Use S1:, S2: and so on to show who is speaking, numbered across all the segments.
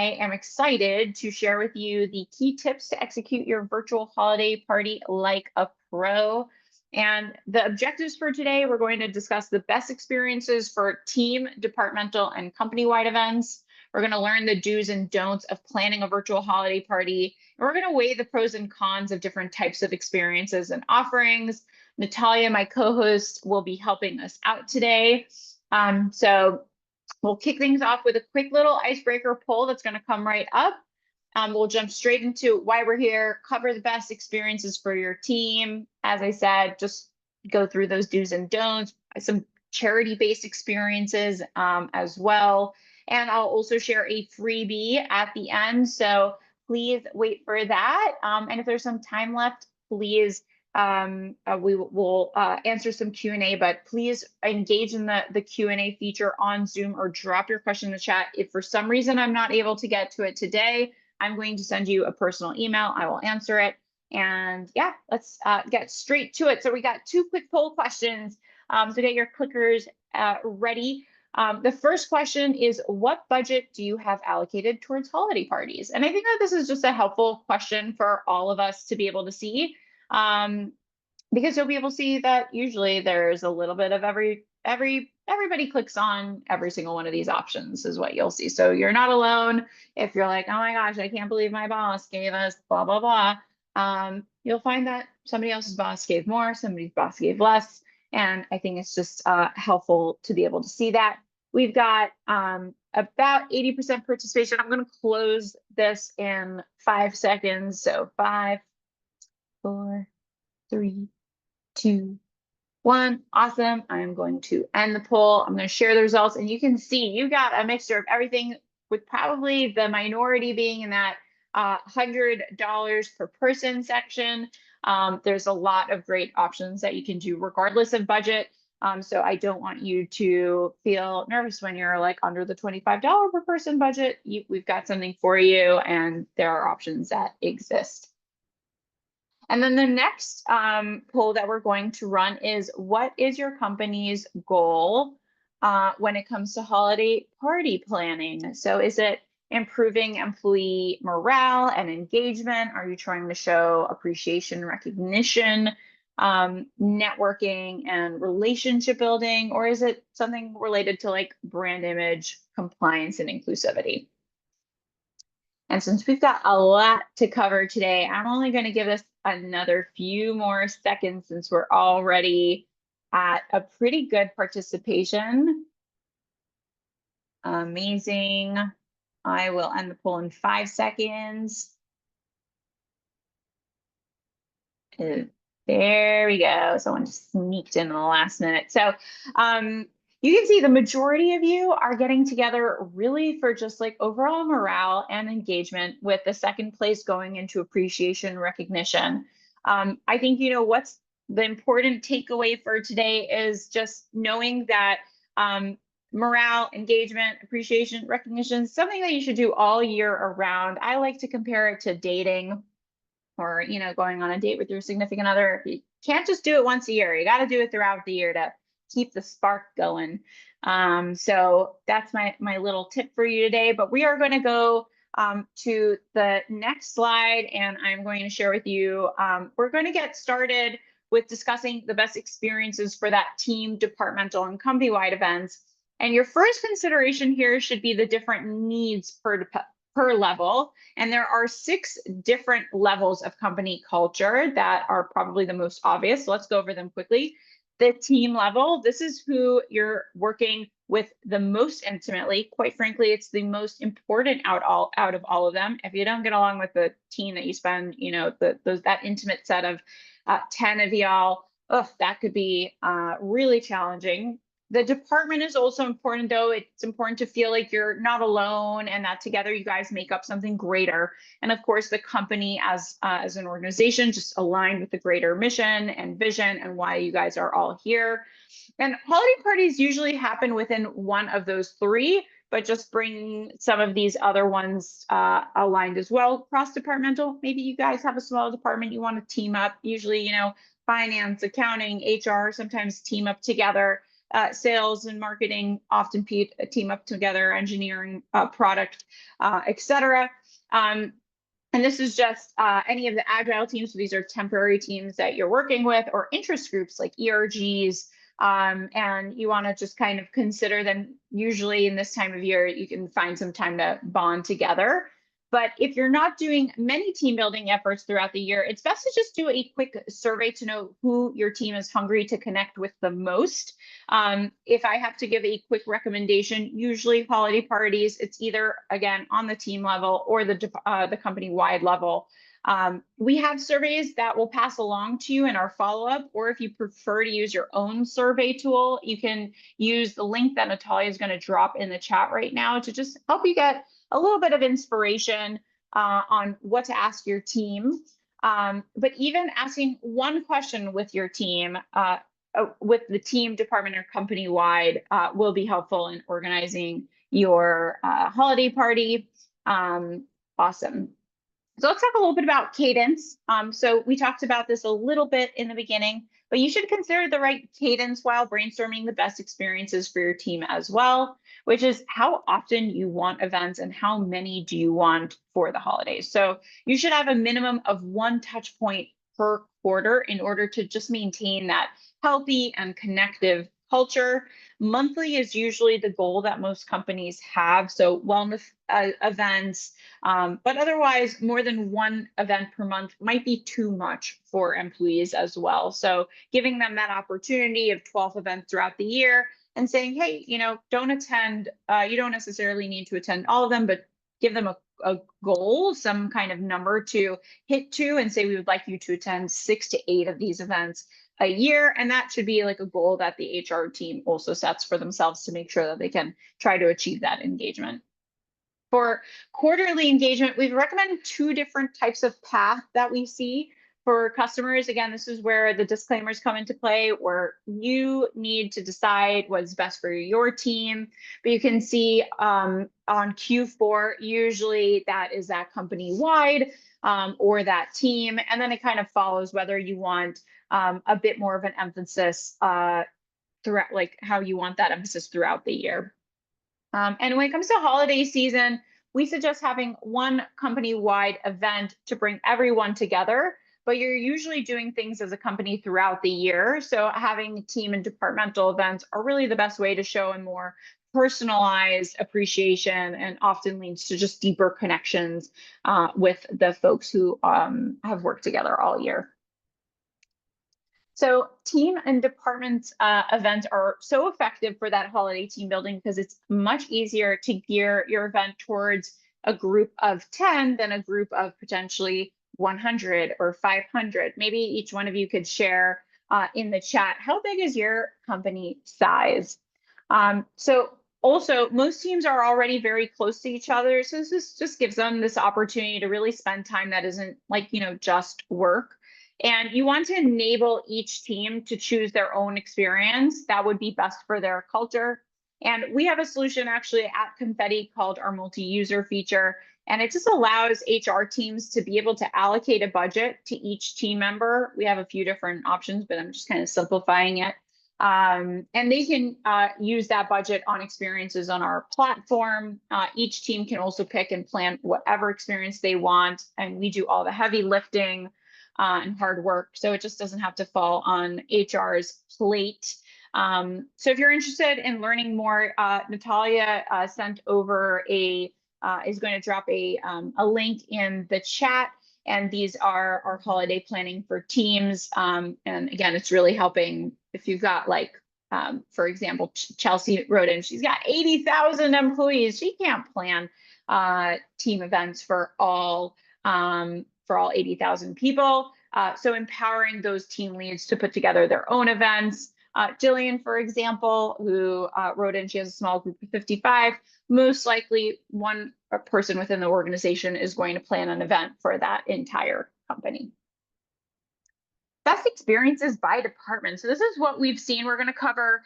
S1: I am excited to share with you the key tips to execute your virtual holiday party like a pro. And the objectives for today, we're going to discuss the best experiences for team, departmental, and company-wide events. We're going to learn the do's and don'ts of planning a virtual holiday party. And we're going to weigh the pros and cons of different types of experiences and offerings. Natalia, my co-host, will be helping us out today. So we'll kick things off with a quick little icebreaker poll that's going to come right up. We'll jump straight into why we're here, cover the best experiences for your team. As I said, just go through those do's and don'ts, some charity-based experiences as well. And I'll also share a freebie at the end. So please wait for that. And if there's some time left, please we will answer some Q&A, but please engage in the Q&A feature on Zoom or drop your question in the chat. If for some reason I'm not able to get to it today, I'm going to send you a personal email. I will answer it. And yeah, let's get straight to it. So we got two quick poll questions. So get your clickers ready. The first question is, what budget do you have allocated towards holiday parties? And I think that this is just a helpful question for all of us to be able to see. Because you'll be able to see that usually there's a little bit of everybody clicks on every single one of these options is what you'll see. So you're not alone if you're like, oh my gosh, I can't believe my boss gave us blah, blah, blah. You'll find that somebody else's boss gave more, somebody's boss gave less. And I think it's just helpful to be able to see that. We've got about 80% participation. I'm going to close this in 5 seconds. So 5, 4, 3, 2, 1. Awesome. I'm going to end the poll. I'm going to share the results, and you can see you got a mixture of everything, with probably the minority being in that $100 per person section. There's a lot of great options that you can do regardless of budget. So I don't want you to feel nervous when you're like under the $25 per person budget. We've got something for you, and there are options that exist. And then the next poll that we're going to run is, what is your company's goal when it comes to holiday party planning? So is it improving employee morale and engagement? Are you trying to show appreciation, recognition, networking, and relationship building? Or is it something related to like brand image, compliance, and inclusivity? And since we've got a lot to cover today, I'm only going to give us another few more seconds since we're already at a pretty good participation. Amazing. I will end the poll in 5 seconds. There we go. Someone just sneaked in the last minute. So you can see the majority of you are getting together really for just like overall morale and engagement, with the second place going into appreciation, recognition. I think, you know, what's the important takeaway for today is just knowing that morale, engagement, appreciation, recognition is something that you should do all year around. I like to compare it to dating, or, you know, going on a date with your significant other. You can't just do it once a year. You got to do it throughout the year to keep the spark going. So that's my little tip for you today. But we are going to go to the next slide, and I'm going to share with you, we're going to get started with discussing the best experiences for that team, departmental, and company-wide events. And your first consideration here should be the different needs per level. And there are 6 different levels of company culture that are probably the most obvious. So let's go over them quickly. The team level, this is who you're working with the most intimately. Quite frankly, it's the most important out of all of them. If you don't get along with the team that you spend, you know, that intimate set of 10 of y'all, that could be really challenging. The department is also important, though. It's important to feel like you're not alone and that together you guys make up something greater. And of course, the company as an organization, just aligned with the greater mission and vision and why you guys are all here. And holiday parties usually happen within one of those 3, but just bring some of these other ones aligned as well. Cross-departmental, maybe you guys have a small department you want to team up. Usually, you know, finance, accounting, HR sometimes team up together. sales and marketing often team up together, engineering, product, etc. And this is just any of the agile teams. So these are temporary teams that you're working with, or interest groups like ERGs. And you want to just kind of consider them. Usually in this time of year, you can find some time to bond together. But if you're not doing many team building efforts throughout the year, it's best to just do a quick survey to know who your team is hungry to connect with the most. If I have to give a quick recommendation, usually holiday parties, it's either, again, on the team level or the company-wide level. We have surveys that will pass along to you in our follow-up, or if you prefer to use your own survey tool, you can use the link that Natalia is going to drop in the chat right now to just help you get a little bit of inspiration on what to ask your team. But even asking one question with your team, with the team, department, or company-wide, will be helpful in organizing your holiday party. Awesome. So let's talk a little bit about cadence. So we talked about this a little bit in the beginning, but you should consider the right cadence while brainstorming the best experiences for your team as well, which is how often you want events and how many do you want for the holidays. So you should have a minimum of one touch point per quarter in order to just maintain that healthy and connective culture. Monthly is usually the goal that most companies have. So wellness events, but otherwise more than one event per month might be too much for employees as well. So giving them that opportunity of 12 events throughout the year and saying, hey, don't attend, you don't necessarily need to attend all of them, but give them a goal, some kind of number to hit to, and say, we would like you to attend 6 to 8 of these events a year. And that should be like a goal that the HR team also sets for themselves to make sure that they can try to achieve that engagement. For quarterly engagement, we recommend 2 different types of path that we see for customers. Again, this is where the disclaimers come into play, where you need to decide what's best for your team. But you can see on Q4, usually that is that company-wide or that team. And then it kind of follows whether you want a bit more of an emphasis throughout, like how you want that emphasis throughout the year. And when it comes to holiday season, we suggest having one company-wide event to bring everyone together, but you're usually doing things as a company throughout the year. So having team and departmental events are really the best way to show a more personalized appreciation, and often leads to just deeper connections with the folks who have worked together all year. So team and department events are so effective for that holiday team building because it's much easier to gear your event towards a group of 10 than a group of potentially 100 or 500. Maybe each one of you could share in the chat, how big is your company size? So also, most teams are already very close to each other. So this just gives them this opportunity to really spend time that isn't like, just work. And you want to enable each team to choose their own experience that would be best for their culture. And we have a solution actually at Confetti called our multi-user feature. And it just allows HR teams to be able to allocate a budget to each team member. We have a few different options, but I'm just kind of simplifying it. And they can use that budget on experiences on our platform. Each team can also pick and plan whatever experience they want. And we do all the heavy lifting and hard work. So it just doesn't have to fall on HR's plate. So if you're interested in learning more, Natalia sent over is going to drop a link in the chat. And these are our holiday planning for teams. And again, it's really helping if you've got for example, Chelsea wrote in, she's got 80,000 employees. She can't plan team events for all 80,000 people. So empowering those team leads to put together their own events. Jillian, for example, who wrote in, she has a small group of 55. Most likely one person within the organization is going to plan an event for that entire company. Best experiences by department. So this is what we've seen. We're going to cover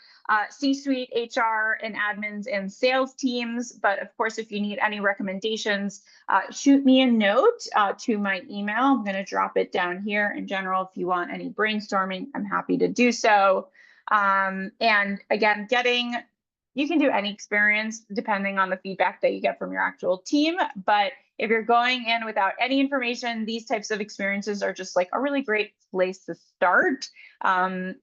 S1: C-suite, HR, and admins and sales teams. But of course, if you need any recommendations, shoot me a note to my email. I'm going to drop it down here. In general, if you want any brainstorming, I'm happy to do so. And again, you can do any experience depending on the feedback that you get from your actual team. But if you're going in without any information, these types of experiences are just like a really great place to start.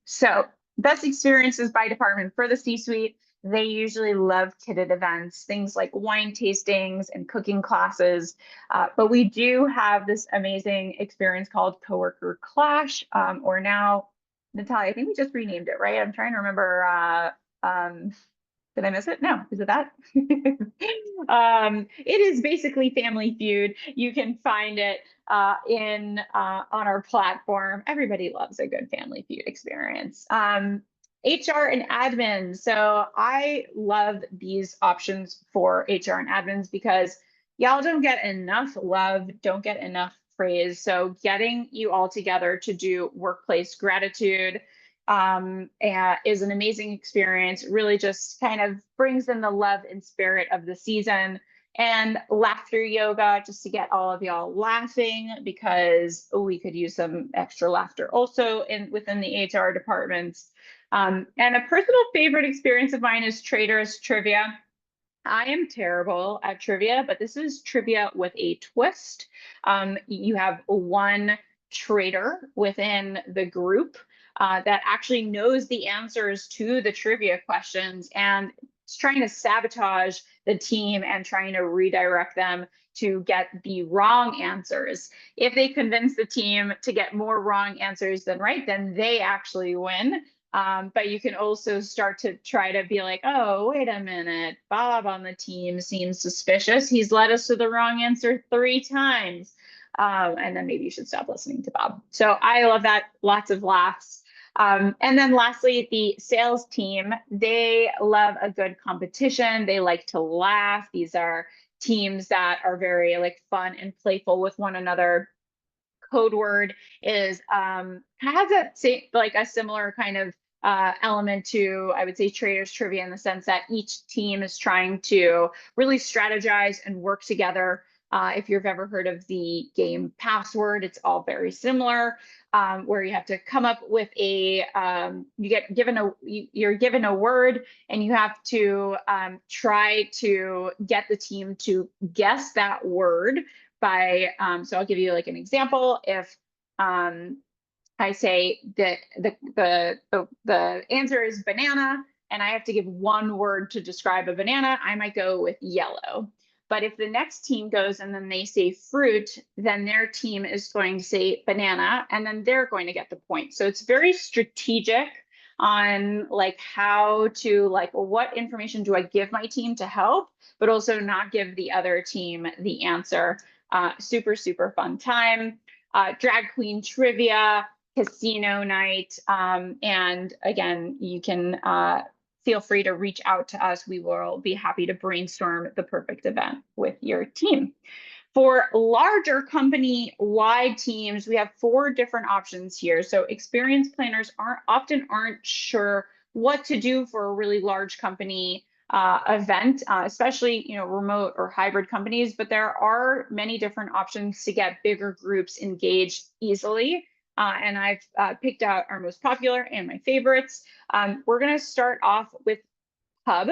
S1: So best experiences by department for the C-suite. They usually love kitted events, things like wine tastings and cooking classes. But we do have this amazing experience called Coworker Clash, or now, Natalia, I think we just renamed it, right? I'm trying to remember. Did I miss it? No, is it that? It is basically Family Feud. You can find it on our platform. Everybody loves a good Family Feud experience. HR and admin. So I love these options for HR and admins because y'all don't get enough love, don't get enough praise. So getting you all together to do workplace gratitude is an amazing experience. Really just kind of brings in the love and spirit of the season. And laughter yoga, just to get all of y'all laughing, because we could use some extra laughter also within the HR departments. And a personal favorite experience of mine is Traders Trivia. I am terrible at trivia, but this is trivia with a twist. You have one trader within the group that actually knows the answers to the trivia questions and is trying to sabotage the team and trying to redirect them to get the wrong answers. If they convince the team to get more wrong answers than right, then they actually win. But you can also start to try to be like, oh, wait a minute, Bob on the team seems suspicious. He's led us to the wrong answer 3 times. And then maybe you should stop listening to Bob. So I love that. Lots of laughs. And then lastly, the sales team, they love a good competition. They like to laugh. These are teams that are very like fun and playful with one another. Code word is has a similar kind of element to, I would say, Traders Trivia, in the sense that each team is trying to really strategize and work together. If you've ever heard of the game Password, it's all very similar, where you have to come up with you're given a word, and you have to try to get the team to guess that word by, so I'll give you like an example. If I say that the answer is banana, and I have to give one word to describe a banana, I might go with yellow. But if the next team goes and then they say fruit, then their team is going to say banana, and then they're going to get the point. So it's very strategic on like how to like, what information do I give my team to help, but also not give the other team the answer. Super, super fun time. Drag queen trivia, casino night. And again, you can feel free to reach out to us. We will be happy to brainstorm the perfect event with your team. For larger company-wide teams, we have 4 different options here. So experienced planners often aren't sure what to do for a really large company event, especially remote or hybrid companies, but there are many different options to get bigger groups engaged easily. And I've picked out our most popular and my favorites. We're going to start off with Hub,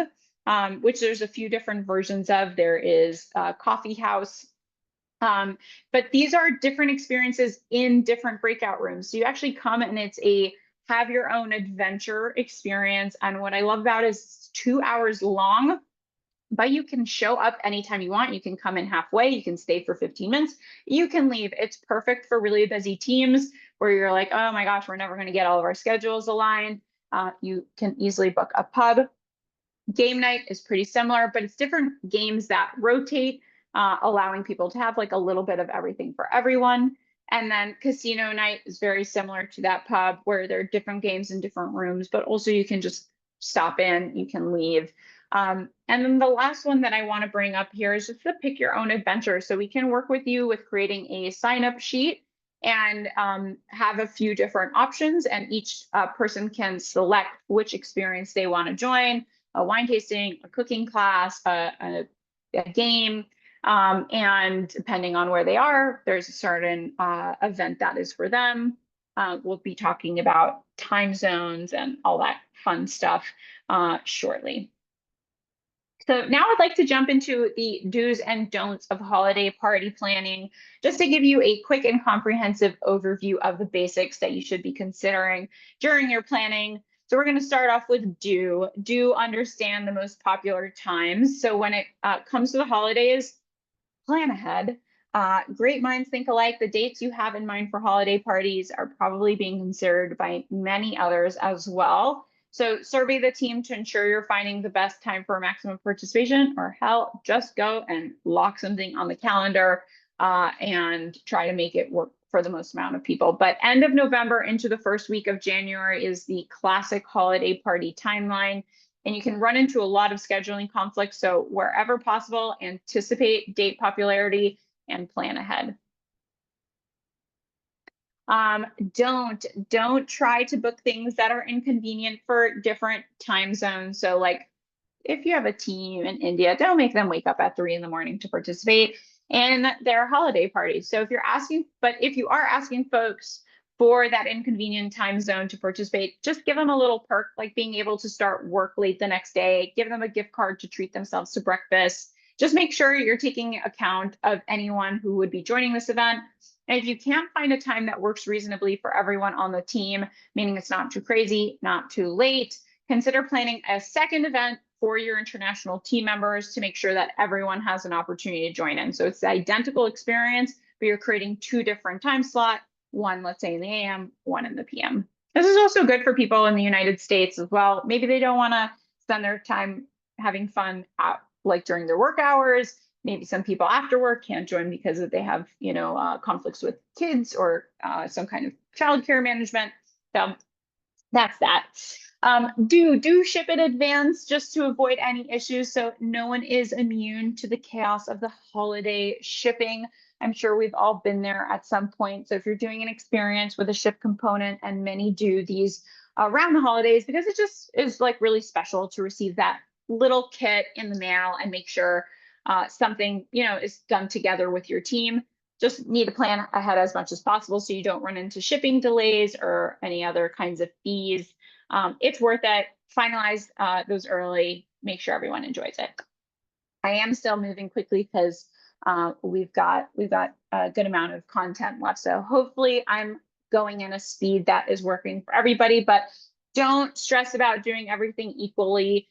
S1: which there's a few different versions of. There is Coffee House. But these are different experiences in different breakout rooms. So you actually come and it's a have your own adventure experience. And what I love about it is it's 2 hours long, but you can show up anytime you want. You can come in halfway, you can stay for 15 minutes, you can leave. It's perfect for really busy teams where you're like, oh my gosh, we're never going to get all of our schedules aligned. You can easily book a pub. Game night is pretty similar, but it's different games that rotate, allowing people to have like a little bit of everything for everyone. And then casino night is very similar to that pub, where there are different games in different rooms, but also you can just stop in, you can leave. And then the last one that I want to bring up here is just to pick your own adventure. So we can work with you with creating a sign-up sheet and have a few different options, and each person can select which experience they want to join: a wine tasting, a cooking class, a game. And depending on where they are, there's a certain event that is for them. we'll be talking about time zones and all that fun stuff shortly. So now I'd like to jump into the do's and don'ts of holiday party planning, just to give you a quick and comprehensive overview of the basics that you should be considering during your planning. So we're going to start off with do. Do understand the most popular times. So when it comes to the holidays, plan ahead. Great minds think alike. The dates you have in mind for holiday parties are probably being considered by many others as well. So survey the team to ensure you're finding the best time for maximum participation, or hell, just go and lock something on the calendar and try to make it work for the most amount of people. But end of November into the first week of January is the classic holiday party timeline. And you can run into a lot of scheduling conflicts. So wherever possible, anticipate date popularity and plan ahead. Don't try to book things that are inconvenient for different time zones. So like if you have a team in India, don't make them wake up at 3 in the morning to participate in their holiday parties. So if you are asking folks for that inconvenient time zone to participate, just give them a little perk, like being able to start work late the next day, give them a gift card to treat themselves to breakfast. Just make sure you're taking account of anyone who would be joining this event. And if you can't find a time that works reasonably for everyone on the team, meaning it's not too crazy, not too late, consider planning a second event for your international team members to make sure that everyone has an opportunity to join in. So it's the identical experience, but you're creating two different time slots, one, let's say in the AM, one in the PM. This is also good for people in the United States as well. Maybe they don't want to spend their time having fun out like during their work hours. Maybe some people after work can't join because they have, conflicts with kids or some kind of childcare management. So that's that. Do ship in advance just to avoid any issues. So no one is immune to the chaos of the holiday shipping. I'm sure we've all been there at some point. So if you're doing an experience with a ship component, and many do these around the holidays, because it just is like really special to receive that little kit in the mail and make sure something, is done together with your team. Just need to plan ahead as much as possible so you don't run into shipping delays or any other kinds of fees. It's worth it. Finalize those early. Make sure everyone enjoys it. I am still moving quickly because we've got a good amount of content left. So hopefully I'm going in a speed that is working for everybody, but don't stress about doing everything equally.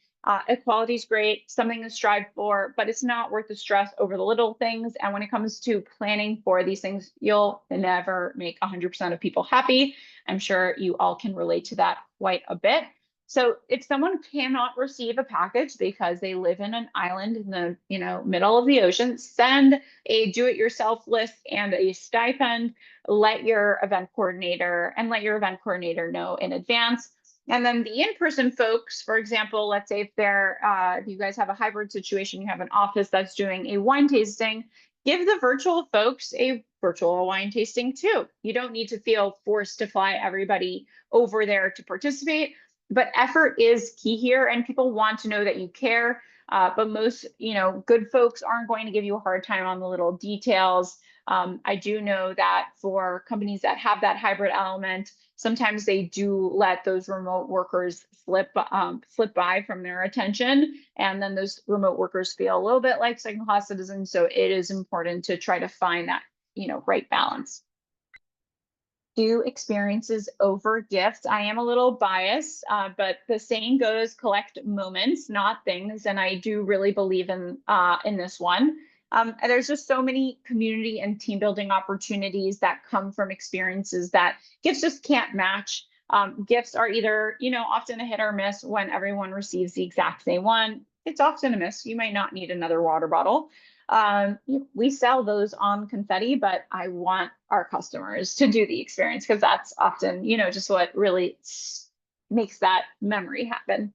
S1: Equality is great, something to strive for, but it's not worth the stress over the little things. And when it comes to planning for these things, you'll never make 100% of people happy. I'm sure you all can relate to that quite a bit. So if someone cannot receive a package because they live in an island in the middle of the ocean, send a do-it-yourself list and a stipend. Let your event coordinator know in advance. And then the in-person folks, for example, let's say if you guys have a hybrid situation, you have an office that's doing a wine tasting, give the virtual folks a virtual wine tasting too. You don't need to feel forced to fly everybody over there to participate, but effort is key here, and people want to know that you care. But most, good folks aren't going to give you a hard time on the little details. I do know that for companies that have that hybrid element, sometimes they do let those remote workers slip by from their attention, and then those remote workers feel a little bit like second-class citizens. So it is important to try to find that right balance. Do experiences over gifts. I am a little biased, but the saying goes, collect moments, not things. And I do really believe in this one. And there's just so many community and team building opportunities that come from experiences that gifts just can't match. Gifts are either, often a hit or miss when everyone receives the exact same one. It's often a miss. You might not need another water bottle. We sell those on Confetti, but I want our customers to do the experience because that's often, just what really makes that memory happen.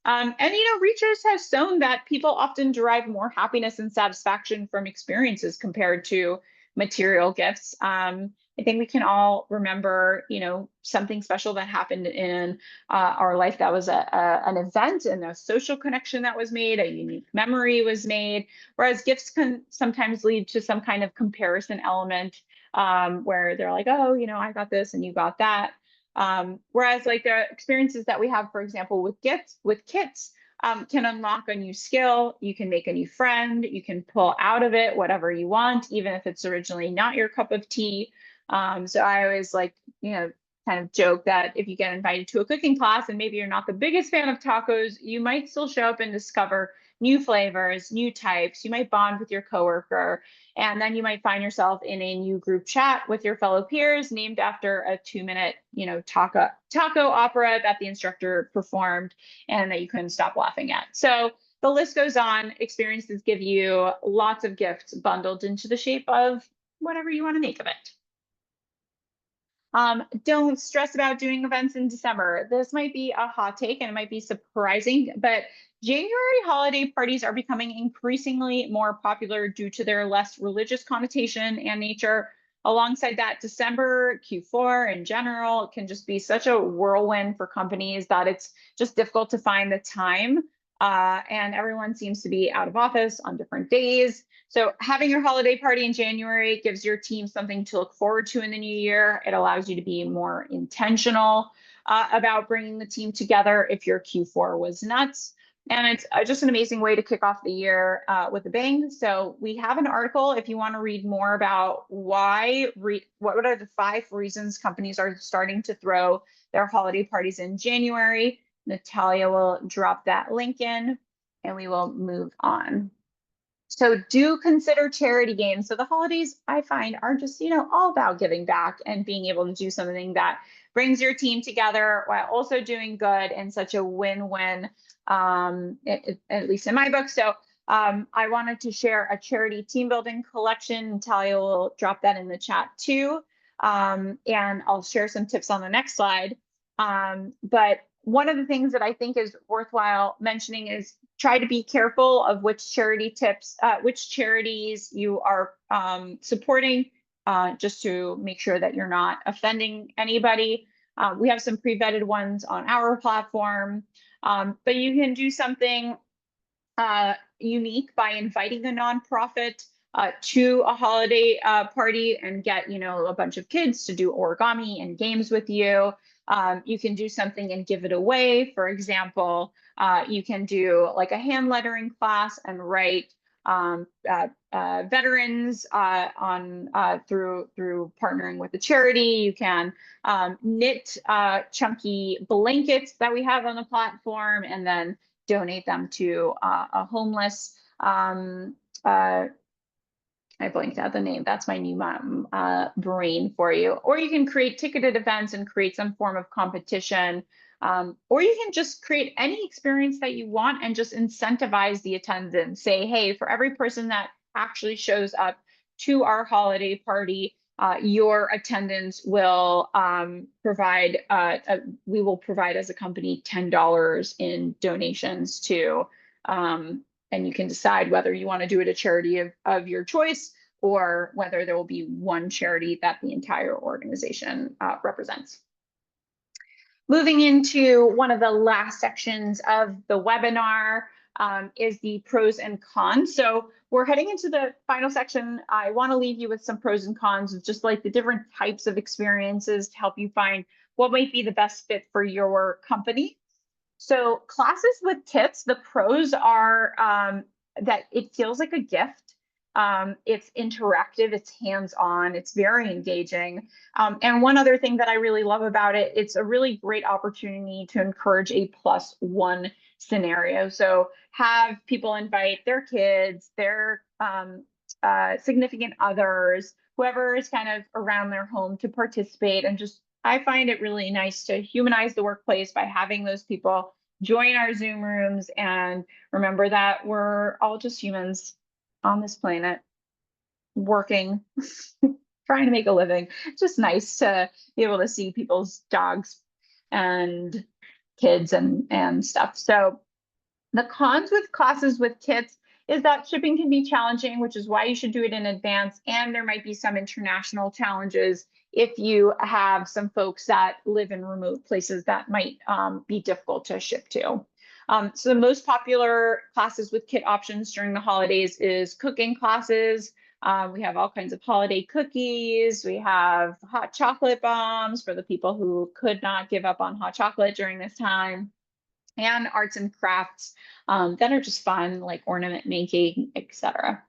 S1: And research has shown that people often derive more happiness and satisfaction from experiences compared to material gifts. I think we can all remember, something special that happened in our life that was an event and a social connection that was made, a unique memory was made. Whereas gifts can sometimes lead to some kind of comparison element where they're like, oh, I got this and you got that. Whereas like the experiences that we have, for example, with kits, can unlock a new skill. You can make a new friend. You can pull out of it whatever you want, even if it's originally not your cup of tea. So I always like, kind of joke that if you get invited to a cooking class and maybe you're not the biggest fan of tacos, you might still show up and discover new flavors, new types. You might bond with your coworker, and then you might find yourself in a new group chat with your fellow peers named after a 2-minute, taco opera that the instructor performed and that you couldn't stop laughing at. So the list goes on. Experiences give you lots of gifts bundled into the shape of whatever you want to make of it. Don't stress about doing events in December. This might be a hot take and it might be surprising, but January holiday parties are becoming increasingly more popular due to their less religious connotation and nature. Alongside that, December, Q4 in general can just be such a whirlwind for companies that it's just difficult to find the time. And everyone seems to be out of office on different days. So having your holiday party in January gives your team something to look forward to in the new year. It allows you to be more intentional about bringing the team together if your Q4 was nuts. And it's just an amazing way to kick off the year with a bang. So we have an article if you want to read more about what are the 5 reasons companies are starting to throw their holiday parties in January. Natalia will drop that link in and we will move on. So do consider charity games. So the holidays I find are just, all about giving back and being able to do something that brings your team together while also doing good in such a win-win, at least in my book. So I wanted to share a charity team building collection. Talia will drop that in the chat too. And I'll share some tips on the next slide. But one of the things that I think is worthwhile mentioning is try to be careful of which charities you are supporting, just to make sure that you're not offending anybody. We have some pre-vetted ones on our platform, but you can do something unique by inviting a nonprofit to a holiday party and get, a bunch of kids to do origami and games with you. You can do something and give it away. For example, you can do like a hand lettering class and write veterans through partnering with a charity. You can knit chunky blankets that we have on the platform and then donate them to a homeless. I blanked out the name. That's my new brain for you. Or you can create ticketed events and create some form of competition. Or you can just create any experience that you want and just incentivize the attendance. Say, hey, for every person that actually shows up to our holiday party, your attendance will we will provide as a company $10 in donations to and you can decide whether you want to do it a charity of your choice or whether there will be one charity that the entire organization represents. Moving into one of the last sections of the webinar is the pros and cons. So we're heading into the final section. I want to leave you with some pros and cons of just like the different types of experiences to help you find what might be the best fit for your company. So classes with kits, the pros are that it feels like a gift. It's interactive, it's hands-on, it's very engaging. And one other thing that I really love about it, it's a really great opportunity to encourage a +1 scenario. So have people invite their kids, their significant others, whoever is kind of around their home to participate. And just, I find it really nice to humanize the workplace by having those people join our Zoom rooms and remember that we're all just humans on this planet working, trying to make a living. It's just nice to be able to see people's dogs and kids and stuff. So the cons with classes with kits is that shipping can be challenging, which is why you should do it in advance. And there might be some international challenges if you have some folks that live in remote places that might be difficult to ship to. So the most popular classes with kit options during the holidays is cooking classes. We have all kinds of holiday cookies. We have hot chocolate bombs for the people who could not give up on hot chocolate during this time, and arts and crafts that are just fun, like ornament making, etc.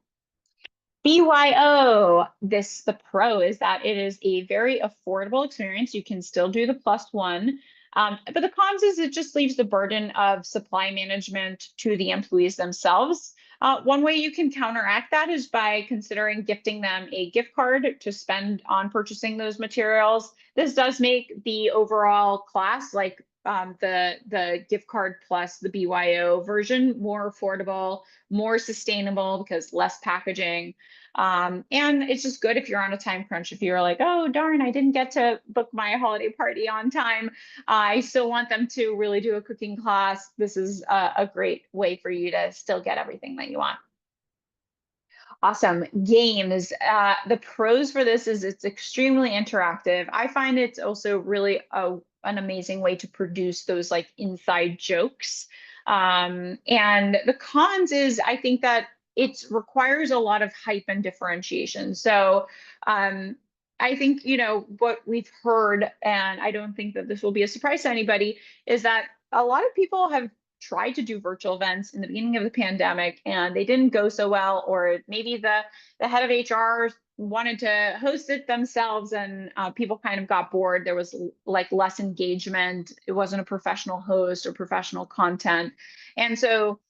S1: BYO, the pro is that it is a very affordable experience. You can still do the +1. But the cons is it just leaves the burden of supply management to the employees themselves. One way you can counteract that is by considering gifting them a gift card to spend on purchasing those materials. This does make the overall class, like the gift card plus the BYO version, more affordable, more sustainable because less packaging. And it's just good if you're on a time crunch. If you're like, oh, darn, I didn't get to book my holiday party on time. I still want them to really do a cooking class. This is a great way for you to still get everything that you want. Awesome. Games. The pros for this is it's extremely interactive. I find it's also really an amazing way to produce those like inside jokes. And the cons is I think that it requires a lot of hype and differentiation. So I think, what we've heard, and I don't think that this will be a surprise to anybody, is that a lot of people have tried to do virtual events in the beginning of the pandemic and they didn't go so well, or maybe the head of HR wanted to host it themselves and people kind of got bored. There was like less engagement. It wasn't a professional host or professional content. And so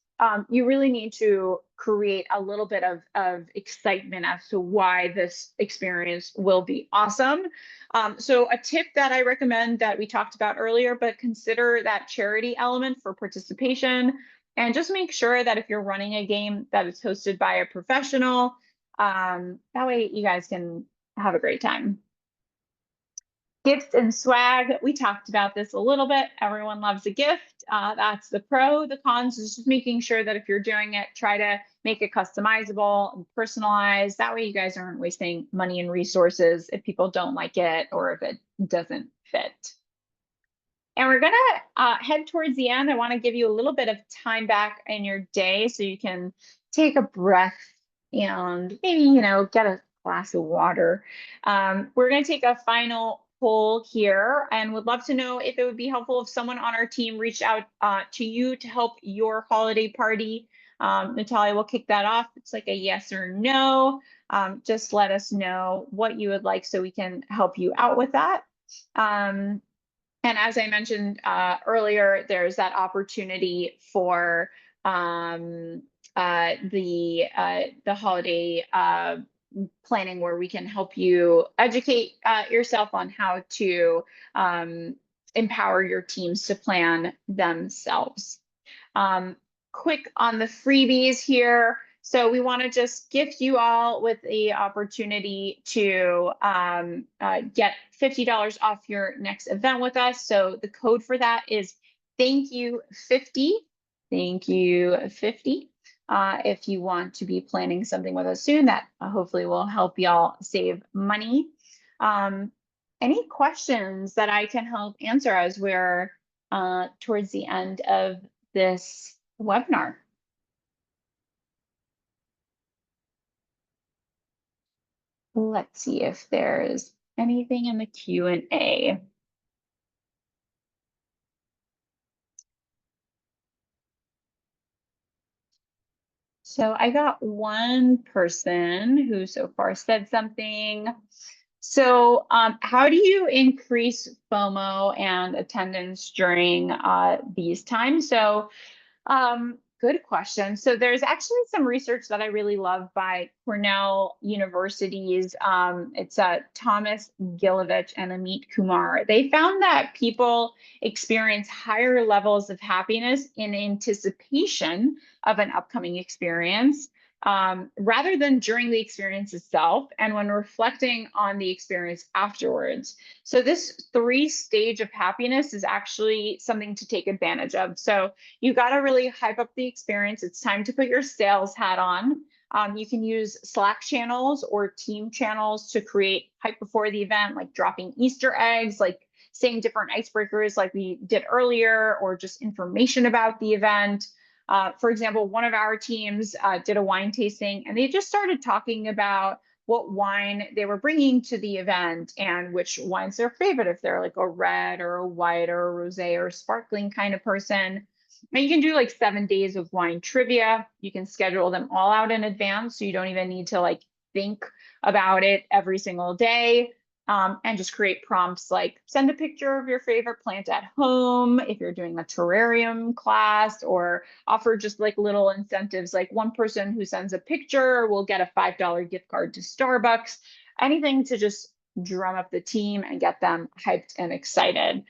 S1: you really need to create a little bit of excitement as to why this experience will be awesome. So a tip that I recommend that we talked about earlier, but consider that charity element for participation, and just make sure that if you're running a game that is hosted by a professional, that way you guys can have a great time. Gifts and swag, we talked about this a little bit. Everyone loves a gift. That's the pro. The cons is just making sure that if you're doing it, try to make it customizable and personalized. That way you guys aren't wasting money and resources if people don't like it or if it doesn't fit. And we're gonna head towards the end. I want to give you a little bit of time back in your day so you can take a breath and maybe, get a glass of water. We're going to take a final poll here and would love to know if it would be helpful if someone on our team reached out to you to help your holiday party. Natalia will kick that off. It's like a yes or no. Just let us know what you would like so we can help you out with that. And as I mentioned earlier, there's that opportunity for the holiday planning where we can help you educate yourself on how to empower your teams to plan themselves. Quick on the freebies here. So we want to just gift you all with the opportunity to get $50 off your next event with us. So the code for that is thank you 50. Thank you 50. If you want to be planning something with us soon, that hopefully will help y'all save money. Any questions that I can help answer as we're towards the end of this webinar? Let's see if there's anything in the Q&A. So I got one person who so far said something. So how do you increase FOMO and attendance during these times? So good question. So there's actually some research that I really love by Cornell University's. It's Thomas Gilovich and Amit Kumar. They found that people experience higher levels of happiness in anticipation of an upcoming experience rather than during the experience itself and when reflecting on the experience afterwards. So this 3-stage of happiness is actually something to take advantage of. So you got to really hype up the experience. It's time to put your sales hat on. You can use Slack channels or team channels to create hype before the event, like dropping Easter eggs, like saying different icebreakers like we did earlier, or just information about the event. For example, one of our teams did a wine tasting, and they just started talking about what wine they were bringing to the event and which wine's their favorite, if they're like a red or a white or a rosé or a sparkling kind of person. And you can do like 7 days of wine trivia. You can schedule them all out in advance, so you don't even need to like think about it every single day. And just create prompts like send a picture of your favorite plant at home if you're doing a terrarium class, or offer just like little incentives, like one person who sends a picture will get a $5 gift card to Starbucks. Anything to just drum up the team and get them hyped and excited.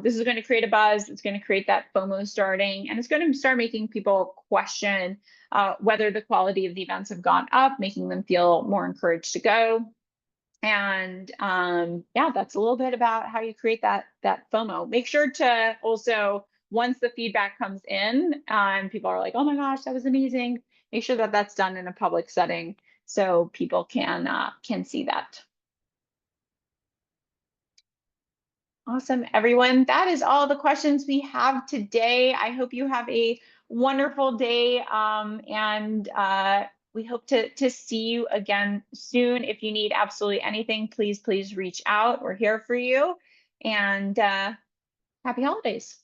S1: This is going to create a buzz. It's going to create that FOMO starting, and it's going to start making people question whether the quality of the events have gone up, making them feel more encouraged to go. And yeah, that's a little bit about how you create that FOMO. Make sure to also, once the feedback comes in and people are like, oh my gosh, that was amazing, make sure that that's done in a public setting so people can see that. Awesome, everyone. That is all the questions we have today. I hope you have a wonderful day, and we hope to see you again soon. If you need absolutely anything, please reach out. We're here for you. And happy holidays.